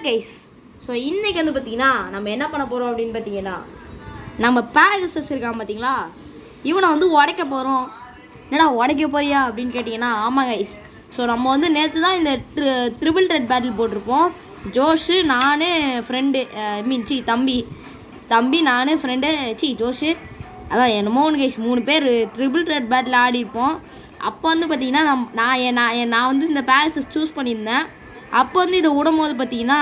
Guys. So இன்றைக்கி வந்து பார்த்தீங்கன்னா நம்ம என்ன பண்ண போகிறோம் அப்படின்னு பார்த்தீங்கன்னா, நம்ம பேகசஸ் இருக்கான் பார்த்தீங்களா, இவனை வந்து உடைக்க போகிறோம். என்னடா உடைக்க போறியா அப்படின்னு கேட்டிங்கன்னா, ஆமாம் கைஸ். ஸோ நம்ம வந்து நேற்று தான் இந்த ட்ரிபிள் ரெட் பேட்டில் போட்டிருப்போம். ஜோஷு, நான், ஃப்ரெண்டு தம்பி நான், ஃப்ரெண்டு ஜோஷு, அதான் என்னமோ ஒன்று கைஸ், 3 பேர் ட்ரிபிள் ரெட் பேட்டில் ஆடிருப்போம். அப்போ வந்து பார்த்தீங்கன்னா நான் வந்து இந்த பேகசஸ் சூஸ் பண்ணியிருந்தேன். அப்போ வந்து இதை விடும்போது பார்த்தீங்கன்னா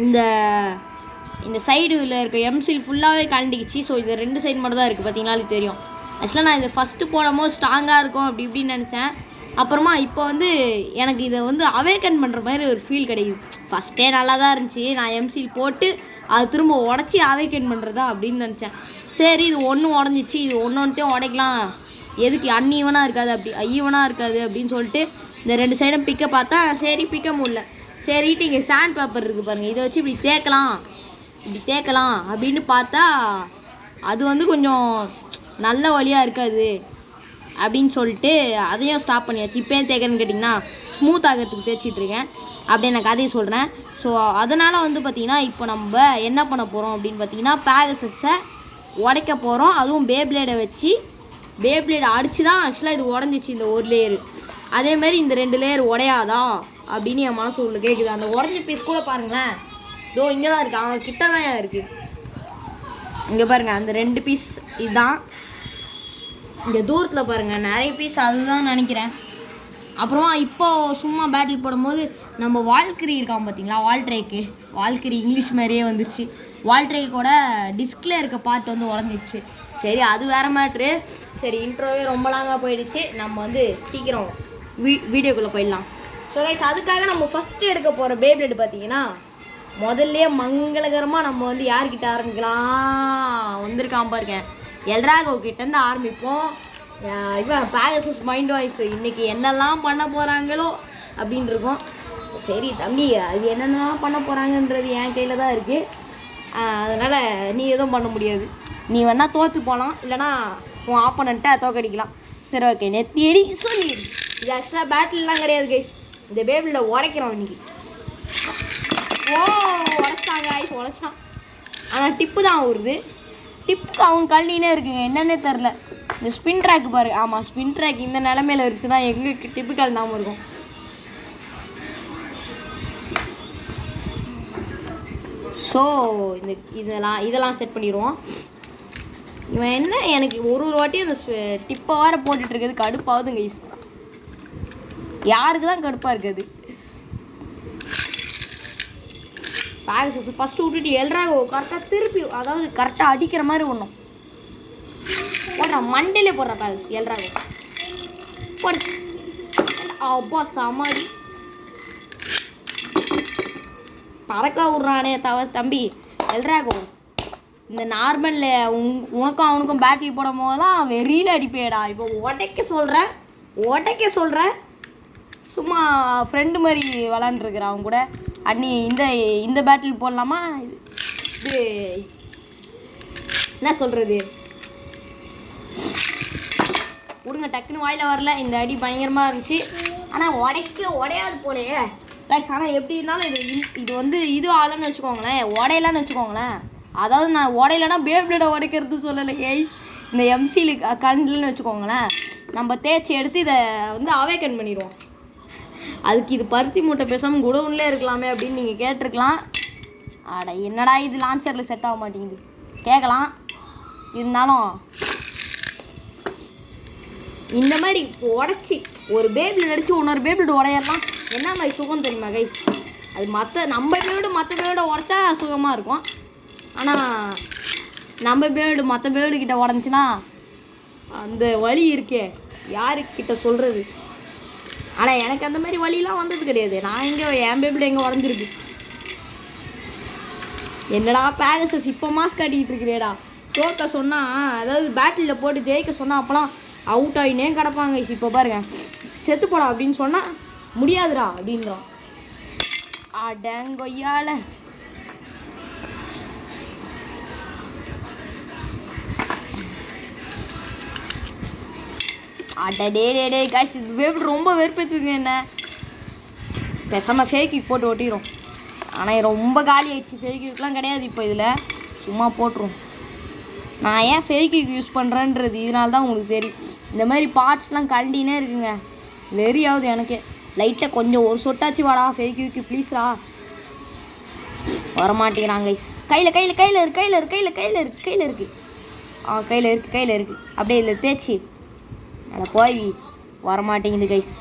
இந்த சைடில் இருக்க எம்சில் ஃபுல்லாகவே கலண்டிக்கிச்சு. ஸோ இது 2 சைடு மட்டும் தான் இருக்குது, பார்த்தீங்கனாலே தெரியும். ஆக்சுவலாக நான் இதை ஃபஸ்ட்டு போடும்போது ஸ்ட்ராங்காக இருக்கும் அப்படி இப்படின்னு நினச்சேன். அப்புறமா இப்போ வந்து எனக்கு இதை வந்து அவேக்கன் பண்ணுற மாதிரி ஒரு ஃபீல் கிடைக்குது. ஃபஸ்ட்டே நல்லா தான் இருந்துச்சு, நான் எம்சில் போட்டு அது திரும்ப உடச்சி அவேக்கன் பண்ணுறதா அப்படின்னு நினச்சேன். சரி இது ஒன்று உடஞ்சிச்சு, இது ஒன்றுத்தையும் உடைக்கலாம், எதுக்கு அன்ஈவனாக இருக்காது அப்படின்னு சொல்லிட்டு இந்த 2 சைடும் பிக்க பார்த்தா சரி பிக்க முடியல. சரிட்டு இங்கே சாண்ட் பேப்பர் இருக்குது பாருங்கள், இதை வச்சு இப்படி தேக்கலாம் அப்படின்னு பார்த்தா அது வந்து கொஞ்சம் நல்ல வழியாக இருக்காது அப்படின்னு சொல்லிட்டு அதையும் ஸ்டாப் பண்ணியாச்சு. இப்போ ஏன் தேய்க்கிறேன்னு கேட்டிங்கன்னா, ஸ்மூத் ஆகிறதுக்கு தேய்ச்சிட்ருக்கேன் அப்படின்னு நான் கதையை சொல்கிறேன். ஸோ அதனால் வந்து பார்த்திங்கன்னா இப்போ நம்ம என்ன பண்ண போகிறோம் அப்படின்னு பார்த்திங்கன்னா, பேகசஸை உடைக்க போகிறோம். அதுவும் பேப்ளேடை வச்சு, பேப்ளேடை அடித்து தான் ஆக்சுவலாக இது உடஞ்சிச்சு இந்த ஒரு லேயரு. அதேமாரி இந்த 2 லேயர் உடையாதா அப்படின்னு என் மனசு உள்ள கேட்குது. அந்த உடஞ்ச பீஸ் கூட பாருங்களேன், இதோ இங்கே தான் இருக்குது, அவன் கிட்ட தான் இருக்குது. இங்கே பாருங்கள், அந்த 2 பீஸ் இதுதான். இங்கே தூரத்தில் பாருங்கள் நிறைய பீஸ், அதுதான் நினைக்கிறேன். அப்புறமா இப்போது சும்மா பேட்டில் போடும்போது நம்ம வால்கிரி இருக்கான் பார்த்தீங்களா, வால்கிரி இங்கிலீஷ் மாதிரியே வந்துருச்சு. வால்ட்ரேக்கோட டிஸ்கில் இருக்க பார்ட் வந்து உடஞ்சிடுச்சு. சரி அது வேறு மேட்ரு. சரி இன்ட்ரோவே ரொம்ப லாங்காக போயிடுச்சு, நம்ம வந்து சீக்கிரம் வீடியோக்குள்ளே போயிடலாம். ஸோ கைஸ், அதுக்காக நம்ம ஃபஸ்ட்டு எடுக்க போகிற பேப்ளேட் பார்த்தீங்கன்னா, முதல்ல மங்களகரமாக நம்ம வந்து யார்கிட்ட ஆரம்பிக்கலாம், வந்திருக்கான் பாருங்க, எல்ராகோ கிட்டேருந்து ஆரம்பிப்போம். இவன் பேகசஸ் மைண்ட் வாய்ஸ் இன்றைக்கி என்னெல்லாம் பண்ண போகிறாங்களோ அப்படின்னு இருக்கும். சரி தம்பி, அது என்னென்னலாம் பண்ண போகிறாங்கன்றது என் கையில் தான் இருக்குது. அதனால் நீ எதுவும் பண்ண முடியாது, நீ வேணால் தோற்று போகலாம், இல்லைனா உன் ஆப்போனண்ட்டை தோக்கடிக்கலாம். சரி ஓகே, நெத்தியடி சொல்லி இது ஆக்சுவலாக பேட்டில்லாம் கிடையாது கைஸ், இந்த பேபிளில் உடைக்கிறோம் இன்றைக்கி. உடைச்சான். ஆனால் டிப்பு தான் வருது, டிப்புக்கு அவன் கழனினே இருக்குங்க, என்னன்னே தெரில. இந்த ஸ்பின் ட்ராக் பாரு, ஆமாம் ஸ்பின் ட்ராக் இந்த நிலமையில இருந்துச்சுன்னா எங்களுக்கு டிப்பு கழனாமல் இருக்கும். ஸோ இதெல்லாம் செட் பண்ணிடுவோம். இவன் என்ன எனக்கு ஒரு வாட்டியும் அந்த டிப்பை வேறு போட்டுட்ருக்குது, கடுப்பாகுது கைஸ். யாருக்கு தான் கடுப்பாக இருக்குது. பேகசஸ் ஃபஸ்ட்டு விட்டுட்டு எல்ராகோ கரெக்டாக திருப்பி, அதாவது கரெக்டாக அடிக்கிற மாதிரி ஒன்றும் போடுறான், மண்டையிலே போடுறான் பேகசஸ். எல்ராகோ போடு, அப்பா சமாளி பறக்க விட்றானே தம்பி எல்ராகோ. இந்த நார்மலில் உனக்கும் அவனுக்கும் பேட்டில் போடும் போதெல்லாம் வெறியில் அடிப்பேடா. இப்போ உடைக்க சொல்கிறேன் சும்மா ஃப்ரெண்டு மாதிரி விளாண்டுருக்குறான் அவன் கூட. அண்ணி இந்த பேட்டில் போடலாமா, இது என்ன சொல்கிறது, விடுங்க டக்குன்னு வாயில் வரல. இந்த அடி பயங்கரமாக இருந்துச்சு, ஆனால் உடையாது போலையே கைஸ். ஆனால் எப்படி இருந்தாலும் இது வந்து இது ஆளுன்னு வச்சுக்கோங்களேன், உடையலான்னு வச்சுக்கோங்களேன். அதாவது நான் உடையலைன்னா பேப்ளேடை உடைக்கிறது சொல்லலை கைஸ், இந்த எம்சிலு கண்ணுன்னு வச்சுக்கோங்களேன். நம்ம தேய்ச்சி எடுத்து இதை வந்து அவேக்கன் பண்ணிடுவோம். அதுக்கு இது பருத்தி மூட்டை பேசாமல் குடவுன்லே இருக்கலாமே அப்படின்னு நீங்கள் கேட்டிருக்கலாம். அட என்னடா இது லான்ச்சரில் செட் ஆக மாட்டேங்குது கேட்கலாம். இருந்தாலும் இந்த மாதிரி உடச்சி ஒரு பேபிள் அடித்து இன்னொரு பேபிள் உடையலாம் என்ன மாதிரி சுகம் தெரியுமா கைஸ். அது நம்ம பேரோட உடச்சா சுகமாக இருக்கும். ஆனால் நம்ம மற்ற பேர்டுக்கிட்ட உடஞ்சின்னா அந்த வலி இருக்கே யாருக்கிட்ட சொல்கிறது. ஆனால் எனக்கு அந்த மாதிரி வலிலாம் வந்தது கிடையாது. நான் என் பேபிள் எங்கே உடஞ்சிருக்கு. என்னடா பேகசஸ் இப்போ மாஸ்க் காட்டிக்கிட்டு இருக்கிறேடா. தோற்க சொன்னால், அதாவது பேட்டிலில் போட்டு ஜெயிக்க சொன்னால் அப்போலாம் அவுட் ஆகினே கிடப்பாங்க. இப்போ பாருங்க, செத்து போடா அப்படின்னு சொன்னால் முடியாதுடா அப்படின்றான். அடங்கொய்யால டே காய்ஸ், இது ரொம்ப வெறுப்பேற்றுங்க என்ன. பேசாமல் ஃபேக்கிக் போட்டு ஒட்டிடும். ஆனால் ரொம்ப காலி ஆயிடுச்சு. ஃபெவிக்விக்லாம் கிடையாது இப்போ இதில். சும்மா போட்டுரும். நான் ஏன் ஃபெவிக்விக் யூஸ் பண்ணுறேன்றது இதனால தான் உங்களுக்கு தெரியும். இந்த மாதிரி பார்ட்ஸ்லாம் கழண்டினே இருக்குங்க. வெறியாவது எனக்கு. லைட்டாக கொஞ்சம் ஒரு சொட்டாச்சு வாடா ஃபெவிக்விக்கு ப்ளீஸ்ரா. வரமாட்டேங்கிறாங்க கைஸ். கையில் இருக்குது. கையில் இருக்குது. அப்படியே இதில் தேய்ச்சி அதை போய் வரமாட்டேங்குது கைஸ்.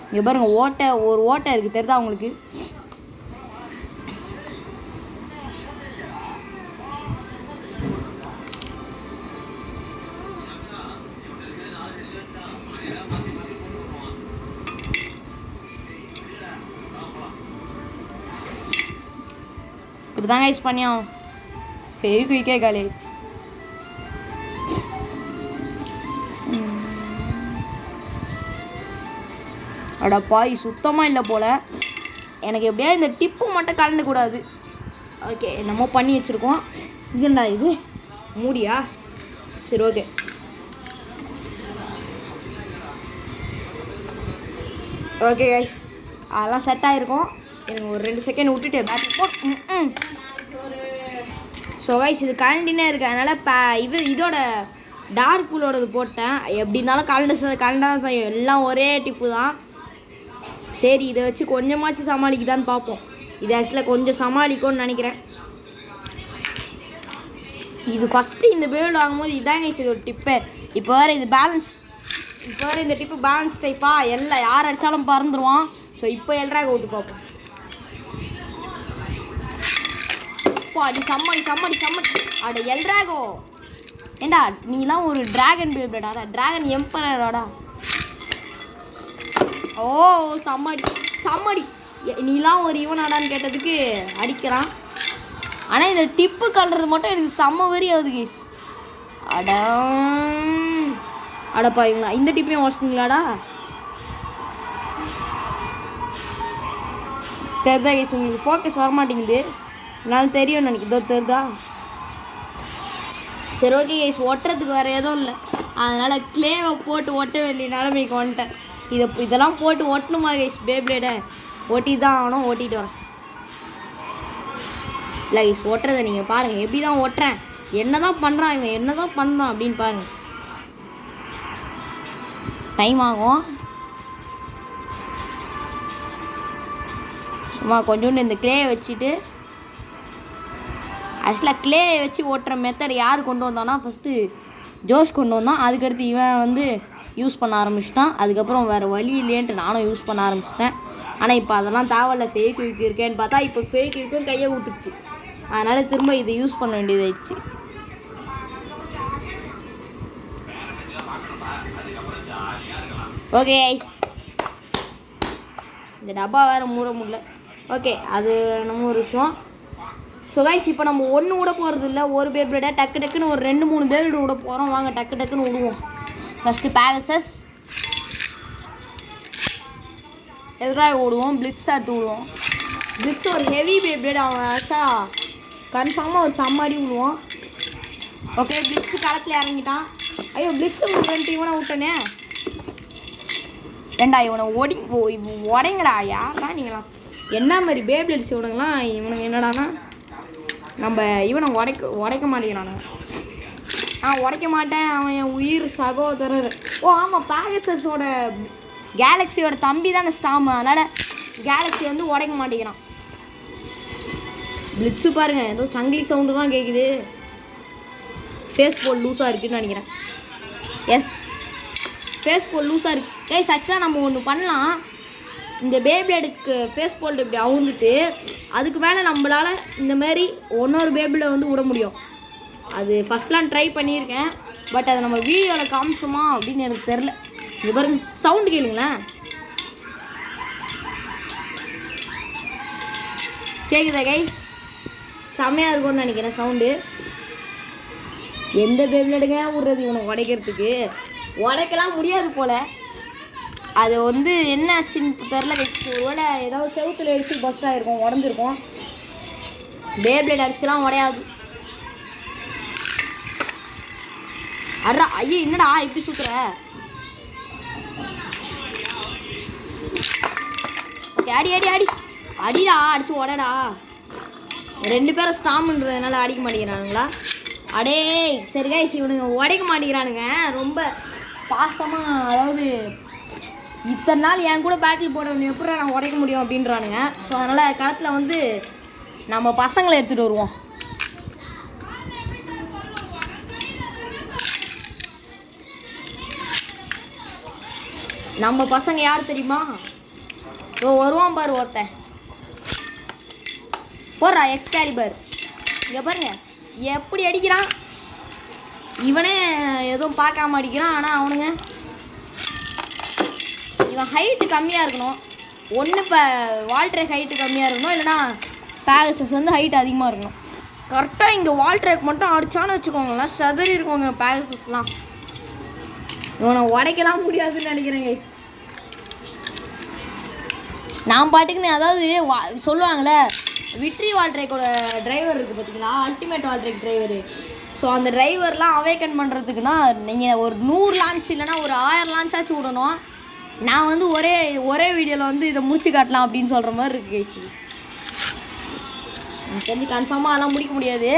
இங்கே பாருங்க ஒரு ஓட்டை இருக்குது தெரியுதா உங்களுக்கு? இப்படிதான் கைஸ் பண்ணியோம். ஃபெவிக்விக்கே காலி ஆயிடுச்சு. அட பாய் சுத்தமாக இல்லை போல். எனக்கு எப்படியா இந்த டிப்பு மட்டும் கலந்துக்கூடாது. ஓகே நம்ம பண்ணி வச்சுருக்கோம். இதுண்டா இது மூடியா? சரி ஓகே. ஓகே கைஸ் அதெல்லாம் செட் ஆகிருக்கும். எனக்கு ஒரு 2 செகண்ட் விட்டுட்டு பேட்டரி போட். ஸோ கைஸ் இது கலண்டினே இருக்குது. அதனால் இதோட டார்க் பூலோடது போட்டேன். எப்படி இருந்தாலும் கலண்டா தான் செய்யும். எல்லாம் ஒரே டிப்பு தான். சரி இதை வச்சு கொஞ்சமாச்சும் சமாளிக்குதான்னு பார்ப்போம். இது ஆக்சுவலாக கொஞ்சம் சமாளிக்கும்னு நினைக்கிறேன். இது ஃபஸ்ட்டு இந்த பேர்டு வாங்கும்போது இதாங்க இது ஒரு டிப்பு. இப்போ வேறு இது பேலன்ஸ். இந்த டிப்பு பேலன்ஸ் டைப்பா எல்லாம் யார் அடித்தாலும் பறந்துடுவான். ஸோ இப்போ எல்ட்ராக விட்டு பார்ப்போம். அடி சம்மடி அட எல்ட்ராகோ ஏண்டா நீலாம் ஒரு டிராகன் பேபிடா, டிராகன் எம்பரரோடா. ஓ சம்மடி நீலாம் ஒரு இவனாடான்னு கேட்டதுக்கு அடிக்கிறான். ஆனால் இந்த டிப்பு கல்றது மட்டும் எனக்கு செம்ம வெறி ஆகுது கைஸ். அடப்பாங்களா இந்த டிப்பையும் உடச்சிட்டிங்களாடா? தெரிதா கைஸ் உங்களுக்கு? ஃபோக்கஸ் வரமாட்டேங்குது. என்னால் தெரியும்னு நினைக்கிறதோ தெரிதா? சரி ஓகே கைஸ் ஒட்டுறதுக்கு வேறு எதுவும் இல்லை. அதனால் கிளேவை போட்டு ஒட்ட வேண்டிய நிலைமைக்கு வந்துட்டேன். இதெல்லாம் போட்டு ஒட்டணுமா கைஸ்? பேப்ளேடை ஓட்டி தான் ஆகணும். ஓட்டிகிட்டு வரேன். இல்லை கைஸ் ஒட்டுறதை நீங்கள் பாருங்கள். எப்படி தான் ஒட்டுறேன், என்ன தான் பண்ணுறான் அப்படின்னு பாருங்கள். டைம் ஆகும். சும்மா கொஞ்சோண்டு இந்த கிளேயை வச்சுட்டு ஆக்சுவலாக கிளேயை வச்சு ஓட்டுற மெத்தட் யார் கொண்டு வந்தான்னா ஃபஸ்ட்டு ஜோஷ் கொண்டு வந்தான். அதுக்கடுத்து இவன் வந்து யூஸ் பண்ண ஆரம்பிச்சிட்டான். அதுக்கப்புறம் வேறு வழி இல்லையன்ட்டு நானும் யூஸ் பண்ண ஆரம்பிச்சிட்டேன். ஆனால் இப்போ அதெல்லாம் தேவையில்ல. ஃபெவிக்விக் இருக்கேன்னு பார்த்தா இப்போ ஃபெவிக்விக்கும் கையை விட்டுருச்சு. அதனால் திரும்ப இதை யூஸ் பண்ண வேண்டியதாகிடுச்சு. ஓகே ஐஸ் இந்த டப்பா வேறு மூட முடியல. ஓகே அது நம்ம ஒரு விஷயம். ஸோ கைஸ் இப்போ நம்ம ஒன்று விட போகிறது இல்லை. ஒரு பேப்ளேடை டக்குன்னு ஒரு 2-3 பேப்ளேடு விட போகிறோம். வாங்க டக்குன்னு விடுவோம். ஃபஸ்ட்டு பேகசஸ் எதுக்காக விடுவோம்? பிளிட்ஸ் எடுத்து விடுவோம். பிளிட்ஸ் ஒரு ஹெவி பேப்ளேட். அவன் ஆக்சுவலாக கன்ஃபார்மாக ஒரு சம்மாடி விடுவோம். ஓகே பிளிட்ஸு களத்தில் இறங்கிட்டான். ஐயோ பிளிட்ஸு விட்றேன்ட்டு இவனை விட்டனே. ஏண்டா இவனை உடைங்கடா. யாரா நீங்களாம்? என்ன மாதிரி பேப்ளேட்ஸ் இவனுங்களாம்? இவனுங்க என்னடானா நம்ம இவனை உடைக்க மாட்டேங்கிறானுங்க. உடைக்க மாட்டேன். அவன் என் உயிர் சகோதரர். ஓ ஆமாம் பேகசஸோட கேலக்ஸியோட தம்பி தானே ஸ்டாம். அதனால் கேலக்ஸி வந்து உடைக்க மாட்டேங்கிறான். பிளிட்ஸு பாருங்கள் ஏதோ சங்கிலி சவுண்டு தான் கேட்குது. ஃபேஸ் போல் லூஸாக இருக்குதுன்னு நினைக்கிறேன். எஸ் ஃபேஸ் போல் லூஸாக இருக்குது. கைஸ் ஆக்சுவலாக நம்ம ஒன்று பண்ணலாம். இந்த பேப்ளேடுக்கு ஃபேஸ் போல்டு இப்படி அவுந்துட்டு அதுக்கு மேலே நம்மளால் இந்தமாரி ஒன்னொரு பேப்ளேடை வந்து விட முடியும். அது ஃபஸ்ட்லாம் ட்ரை பண்ணியிருக்கேன். பட் அதை நம்ம வீடியோவில் காமிச்சோமா அப்படின்னு எனக்கு தெரில. இது பாருங்க சவுண்டு கேளுங்களேன். கேட்குதா கைஸ்? செம்மையாக இருக்கும்னு நினைக்கிறேன் சவுண்டு. எந்த பேப்ளேடுங்க விட்றது இவனை உடைக்கிறதுக்கு? உடைக்கலாம் முடியாது போல். அது வந்து என்ன ஆச்சுன்னு தெரில கைஸ். ஒருவேளை ஏதாவது செவுத்தில் அடிச்சு பஸ்ட்டாக இருக்கும், உடஞ்சிருக்கும். பேப்ளேட் அடிச்சுலாம் உடையாது. அட்ரா ஐயா என்னடா இப்படி சுற்றுற? ஓகே அடிடா அடிச்சு உடடா. 2 பேரும் ஸ்டாம்ன்றதுனால அடிக்க மாட்டேங்கிறானுங்களா? அடே சரி கைஸ், இவனுங்க உடைக்க மாட்டேங்கிறானுங்க ரொம்ப பாசமாக. அதாவது இத்தனை நாள் என் கூட பேட்டில் போடணும், எப்படி நான் உடைக்க முடியும் அப்படின்றானுங்க. ஸோ அதனால் களத்தில் வந்து நம்ம பசங்களை எடுத்துகிட்டு வருவோம். நம்ம பசங்க யார் தெரியுமா? வருவான் பாரு ஒருத்தன், போடுறா எக்ஸ்காலிபர். இங்கே பாருங்க எப்படி அடிக்கிறான். இவனே எதுவும் பார்க்காம அடிக்கிறான். ஆனால் அவனுங்க இவன் ஹைட்டு கம்மியாக இருக்கணும். ஒன்று இப்போ வால்ட்ரேக் ஹைட்டு கம்மியாக இருக்கணும், இல்லைனா பேகசஸ் வந்து ஹைட் அதிகமாக இருக்கணும். கரெக்டாக இங்கே வால்ட்ரேக் மட்டும் அடித்தான்னு வச்சுக்கோங்களேன், செதறி இருக்கோங்க பேகசஸ்லாம். இவனை உடைக்கலாம் முடியாதுன்னு நினைக்கிறேன் கைஸ். நான் பாட்டுக்குன்னு அதாவது சொல்லுவாங்களே விட்ரி வால்ட்ரேக்கோட டிரைவர் இருக்குது பார்த்தீங்களா, அல்டிமேட் வால்ட்ரேக் டிரைவரு. ஸோ அந்த டிரைவர்லாம் அவேக்கன் பண்ணுறதுக்குன்னா நீங்கள் ஒரு 100 லான்ச் இல்லைனா ஒரு 1000 லான்ச்சாச்சு விடணும். நான் வந்து ஒரே வீடியோவில் வந்து இதை முடிச்சு காட்டலாம் அப்படின்னு சொல்கிற மாதிரி இருக்குது கைஸ். எனக்கு தெரிஞ்சு கன்ஃபார்மாக அதெல்லாம் முடிக்க முடியாது.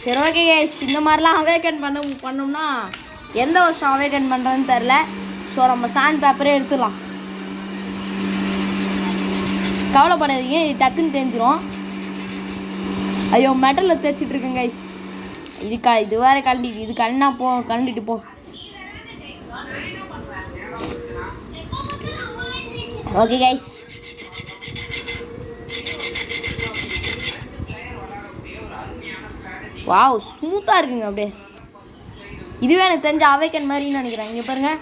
சரி ஓகே கைஸ், இந்த மாதிரிலாம் அவேக்கன் பண்ணோம்னா எந்த வருஷம் அவேக்கன் பண்ணுறதுன்னு தெரில. ஸோ நம்ம சாண்ட் பேப்பரே எடுத்துடலாம். கவலைப்படாதீங்க, இது டக்குன்னு தெரிஞ்சிடும். ஐயோ மெட்டலில் தேய்ச்சிட்டு இருக்கேன் கைஸ். இது வேறு கழண்டிட்டு, இது கழனா கழண்டிட்டு போ. ஓகே கைஸ், வாவ் ஸ்மூத்தாக இருக்குங்க. அப்படியே இதுவே எனக்கு தெரிஞ்ச அவேக்கன் மாதிரின்னு நினைக்கிறேன். இங்கே பாருங்கள்,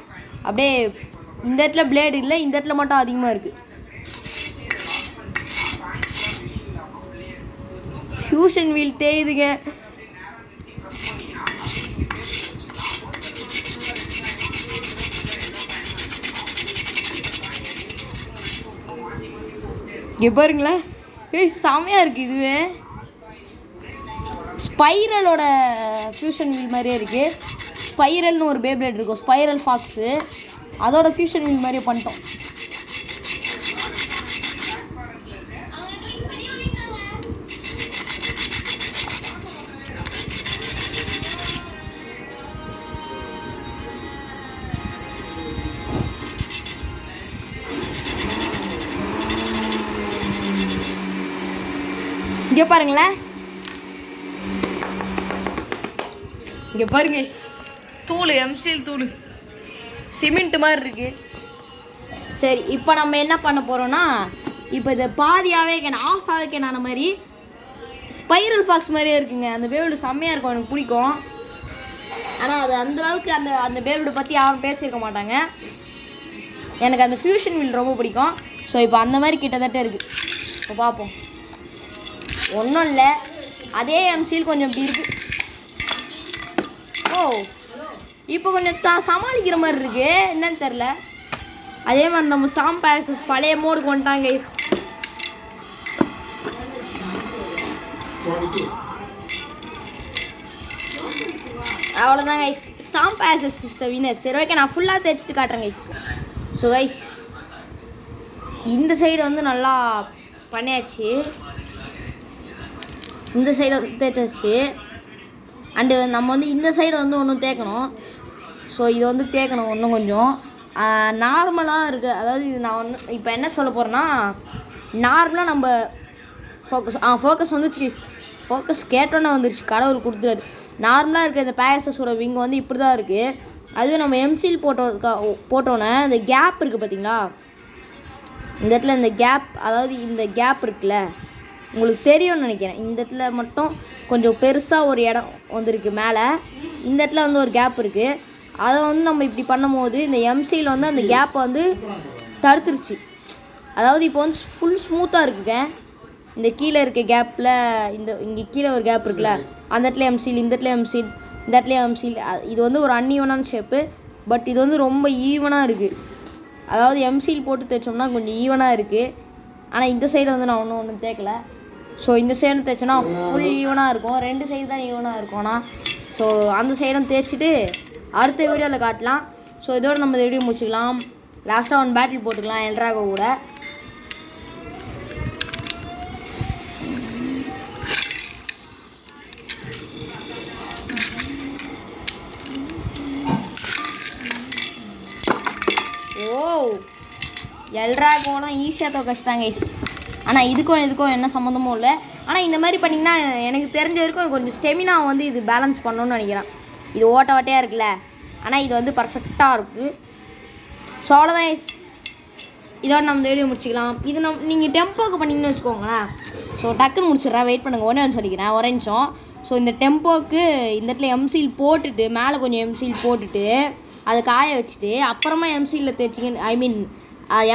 அப்படியே இந்த இடத்துல பிளேடு இல்லை, இந்த இடத்துல மட்டும் அதிகமாக இருக்குது. ஃபியூஷன் வீல் தேயுதுங்க. இங்கே பாருங்களேன் செமையாக இருக்குது. இதுவே ஸ்பைரலோட ஃபியூஷன் வீல் மாதிரியே இருக்குது. ஸ்பைரல்னு ஒரு பேப்ளேட் இருக்கும், ஸ்பைரல் ஃபாக்ஸு, அதோட ஃபியூஷன் வீல் மாதிரியே பண்ணிட்டோம். இங்கே பாருங்களேன், இங்கே பாருங்க தூள், எம்சிஎல் தூள் சிமெண்ட் மாதிரி இருக்குது. சரி இப்போ நம்ம என்ன பண்ண போகிறோன்னா, இப்போ இதை பாதியாகவே ஆஃப் ஆன மாதிரி ஸ்பைரல் ஃபாக்ஸ் மாதிரியே இருக்குங்க. அந்த பேபிள் செம்மையாக இருக்கும், எனக்கு பிடிக்கும். ஆனால் அது அந்தளவுக்கு அந்த பேபிளை பற்றி யாரும் பேசியிருக்க மாட்டாங்க. எனக்கு அந்த ஃபியூஷன் வீல் ரொம்ப பிடிக்கும். ஸோ இப்போ அந்த மாதிரி கிட்டத்தட்ட இருக்குது. இப்போ பார்ப்போம். ஒன்றும் இல்லை, அதே எம்சிஎல் கொஞ்சம் இப்படி இருக்குது. ஓ இப்போ கொஞ்சம் சமாளிக்கிற மாதிரி இருக்குது, என்னன்னு தெரில. அதே மாதிரி நம்ம ஸ்டாம்ப் பேக்ஸஸ் பழைய மோடுக்கு வந்துட்டாங்க கைஸ். அவ்வளோதான் guys, storm pegasus is the winner. சரி ஓகே, நான் ஃபுல்லாக தேய்ச்சிட்டு காட்டுறேன் கைஸ். ஸோ கைஸ் இந்த சைடு வந்து நல்லா பண்ணியாச்சு, இந்த சைடு வந்து தேய்ச்சாச்சு. அண்டு நம்ம வந்து இந்த சைடு வந்து ஒன்றும் தேய்க்கணும். ஸோ இது வந்து தேய்க்கணும் இன்னும் கொஞ்சம் நார்மலாக இருக்குது. அதாவது இது நான் வந்து இப்போ என்ன சொல்ல போகிறேன்னா, நார்மலாக நம்ம ஃபோக்கஸ் வந்துச்சு. ஃபோக்கஸ் கேட்டோன்னே வந்துடுச்சு, கடவுள் கொடுத்துட்டாரு. நார்மலாக இருக்கிற இந்த பேகசஸோட விங் வந்து இப்படி தான் இருக்குது. அதுவே நம்ம எம்சிஎல் போட்டோன்னே இந்த கேப் இருக்குது பார்த்தீங்களா, இந்த இடத்துல இந்த கேப், அதாவது இந்த கேப் இருக்குல்ல, உங்களுக்கு தெரியும்னு நினைக்கிறேன். இந்த இடத்துல மட்டும் கொஞ்சம் பெருசாக ஒரு இடம் வந்துருக்கு மேலே. இந்த இடத்துல வந்து ஒரு கேப் இருக்குது. அதை வந்து நம்ம இப்படி பண்ணும்போது இந்த எம்சியில் வந்து அந்த கேப்பை வந்து தடுத்துருச்சு. அதாவது இப்போ வந்து ஃபுல் ஸ்மூத்தாக இருக்குங்க. இந்த கீழே இருக்க கேப்பில் இங்கே கீழே ஒரு கேப் இருக்குல்ல, அந்த இடத்துல எம்சில், இந்த இடத்துல எம்சில், இந்த இடத்துல எம்சில். இது வந்து ஒரு அன்ஈவனான ஷேப்பு, பட் இது வந்து ரொம்ப ஈவனாக இருக்குது. அதாவது எம்சில் போட்டு தைச்சோம்னா கொஞ்சம் ஈவனாக இருக்குது. ஆனால் இந்த சைடு வந்து நான் ஒன்றும் தேய்க்கல. ஸோ இந்த சைடும் தேய்ச்சோன்னா ஃபுல் ஈவனாக இருக்கும். 2 சைடு தான் ஈவனாக இருக்கும்னா. ஸோ அந்த சைடும் தேய்ச்சிட்டு அடுத்த வீடியோவில் காட்டலாம். ஸோ இதோடு நம்ம இந்த வீடியோ முடிச்சுக்கலாம். லாஸ்ட்டாக ஒன் பேட்டில் போட்டுக்கலாம் எல்ட்ராகோ கூட. எல்ட்ராகோலாம் ஈஸியாக தோக்கச்சிட்டாங்க கைஸ். ஆனால் இதுக்கும் என்ன சம்மந்தமும் இல்லை. ஆனால் இந்த மாதிரி பண்ணிங்கன்னா எனக்கு தெரிஞ்ச வரைக்கும் கொஞ்சம் ஸ்டெமினா வந்து இது பேலன்ஸ் பண்ணணும்னு நினைக்கிறேன். இது ஓட்டையாக இருக்குல்ல, ஆனால் இது வந்து பர்ஃபெக்டாக இருக்குது. ஸோ அவ்வளோதான் கைஸ், இதோட நம்ம இந்த வீடியோ முடிச்சிக்கலாம். இது நீங்கள் டெம்போக்கு பண்ணிங்கன்னு வச்சுக்கோங்களேன். ஸோ டக்குன்னு முடிச்சிடுறேன், வெயிட் பண்ணுங்கள், ஒன்றே சொல்லிக்கிறேன், ஒரே நிமிஷம். ஸோ இந்த டெம்போக்கு இந்த இடத்துல எம்சீல் போட்டுட்டு மேலே கொஞ்சம் எம்சீல் போட்டுட்டு அதை காய வச்சுட்டு அப்புறமா எம்சீலில் தேய்ச்சிங்கன்னு, ஐ மீன்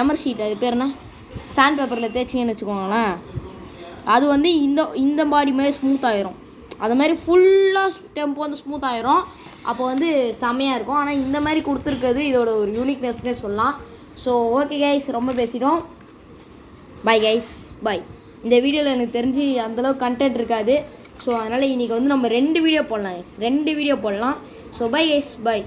எமர் ஷீட், அது பேர் என்ன, சாண்ட் பேப்பரில் தேய்ச்சிங்கன்னு வச்சுக்கோங்களேன். அது வந்து இந்த பாடி மாதிரி ஸ்மூத் ஆயிரும். அது மாதிரி ஃபுல்லாக டெம்போ வந்து ஸ்மூத் ஆயிரும். அப்போ வந்து செம்மையாக இருக்கும். ஆனால் இந்த மாதிரி கொடுத்துருக்கிறது இதோட ஒரு யூனிக்னஸ்னே சொல்லலாம். ஸோ ஓகே கைஸ், ரொம்ப பேசிட்டோம். Bye guys, bye. இந்த வீடியோவில் எனக்கு தெரிஞ்சு அந்தளவுக்கு கண்டென்ட் இருக்காது. ஸோ அதனால் இன்றைக்கி வந்து நம்ம 2 வீடியோ போடலாம் கைஸ், 2 வீடியோ போடலாம். So bye guys, by.